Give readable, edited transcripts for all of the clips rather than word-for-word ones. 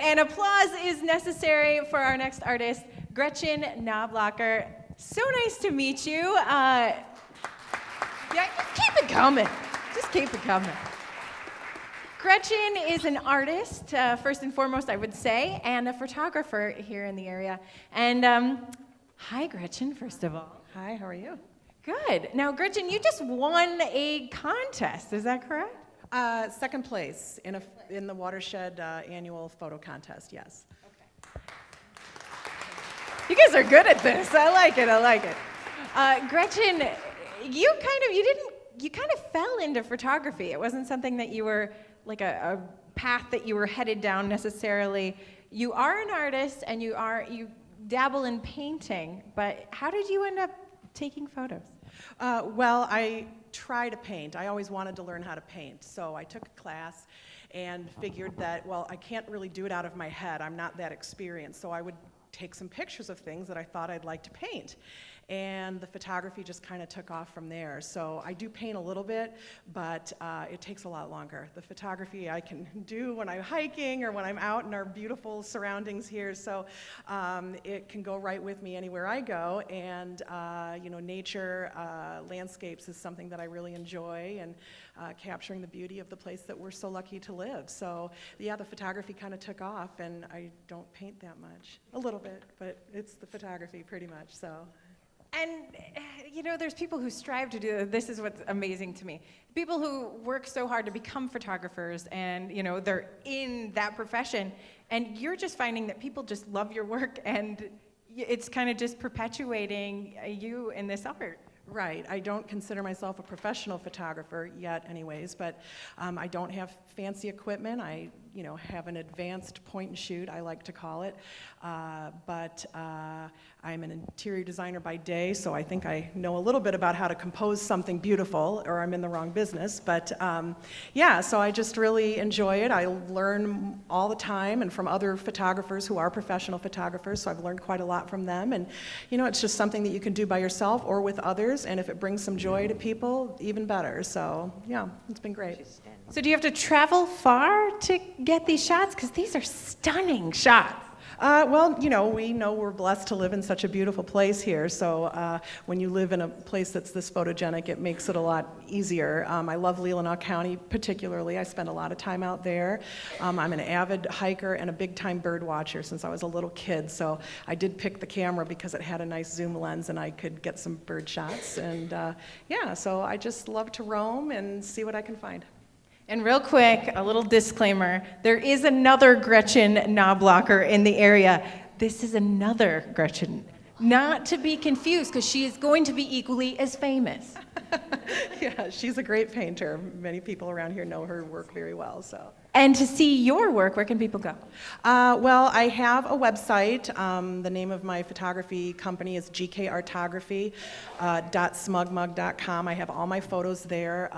right, and applause is necessary for our next artist, Gretchen Knoblocker. So nice to meet you. Yeah, keep it coming. Just keep it coming. Gretchen is an artist, first and foremost, I would say, and a photographer here in the area. And hi, Gretchen, first of all. Hi, how are you? Good. Now, Gretchen, you just won a contest, is that correct? Second place in the Watershed annual photo contest, yes. Okay. You guys are good at this. I like it, I like it. Gretchen, you kind of fell into photography. It wasn't something that you were, like a path that you were headed down necessarily. You are an artist and you dabble in painting, but how did you end up taking photos? Well, I try to paint. I always wanted to learn how to paint, so I took a class and figured that, well, I can't really do it out of my head. I'm not that experienced, so I would take some pictures of things that I thought I'd like to paint. And the photography just kind of took off from there. So I do paint a little bit, but it takes a lot longer. The photography I can do when I'm hiking or when I'm out in our beautiful surroundings here. So it can go right with me anywhere I go. And you know, nature, landscapes is something that I really enjoy, and capturing the beauty of the place that we're so lucky to live. So yeah, the photography kind of took off, and I don't paint that much. A little bit, but it's the photography pretty much, so. And, you know, there's people who strive to do this. Is what's amazing to me. People who work so hard to become photographers and, you know, they're in that profession. And you're just finding that people just love your work, and it's kind of just perpetuating you in this art. Right. I don't consider myself a professional photographer yet anyways, but I don't have fancy equipment. I, you know, have an advanced point and shoot, I like to call it. But I'm an interior designer by day, so I think I know a little bit about how to compose something beautiful, or I'm in the wrong business. But yeah, so I just really enjoy it. I learn all the time, and from other photographers who are professional photographers, so I've learned quite a lot from them. And you know, it's just something that you can do by yourself or with others, and if it brings some joy to people, even better. So yeah, it's been great. So do you have to travel far to get these shots? Because these are stunning shots. Well, you know, we know we're blessed to live in such a beautiful place here, so when you live in a place that's this photogenic, it makes it a lot easier. I love Leelanau County particularly. I spend a lot of time out there. I'm an avid hiker and a big-time bird watcher since I was a little kid, so I did pick the camera because it had a nice zoom lens and I could get some bird shots. And yeah, so I just love to roam and see what I can find. And real quick, a little disclaimer, there is another Gretchen Knoblocker in the area. This is another Gretchen, not to be confused, because she is going to be equally as famous. Yeah, she's a great painter. Many people around here know her work very well, so. And to see your work, where can people go? Well, I have a website. The name of my photography company is gkartography.smugmug.com. I have all my photos there,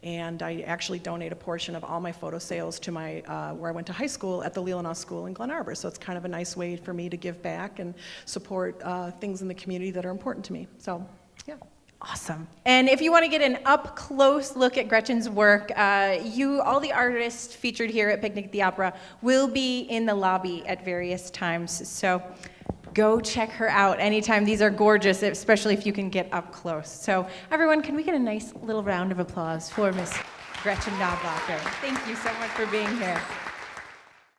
and I actually donate a portion of all my photo sales to my where I went to high school at the Leelanau School in Glen Arbor. So it's kind of a nice way for me to give back and support things in the community that are important to me. So, yeah. Awesome. And if you want to get an up-close look at Gretchen's work, all the artists featured here at Picnic at the Opera will be in the lobby at various times. So go check her out anytime. These are gorgeous, especially if you can get up close. So everyone, can we get a nice little round of applause for Miss Gretchen Knoblocker? Thank you so much for being here.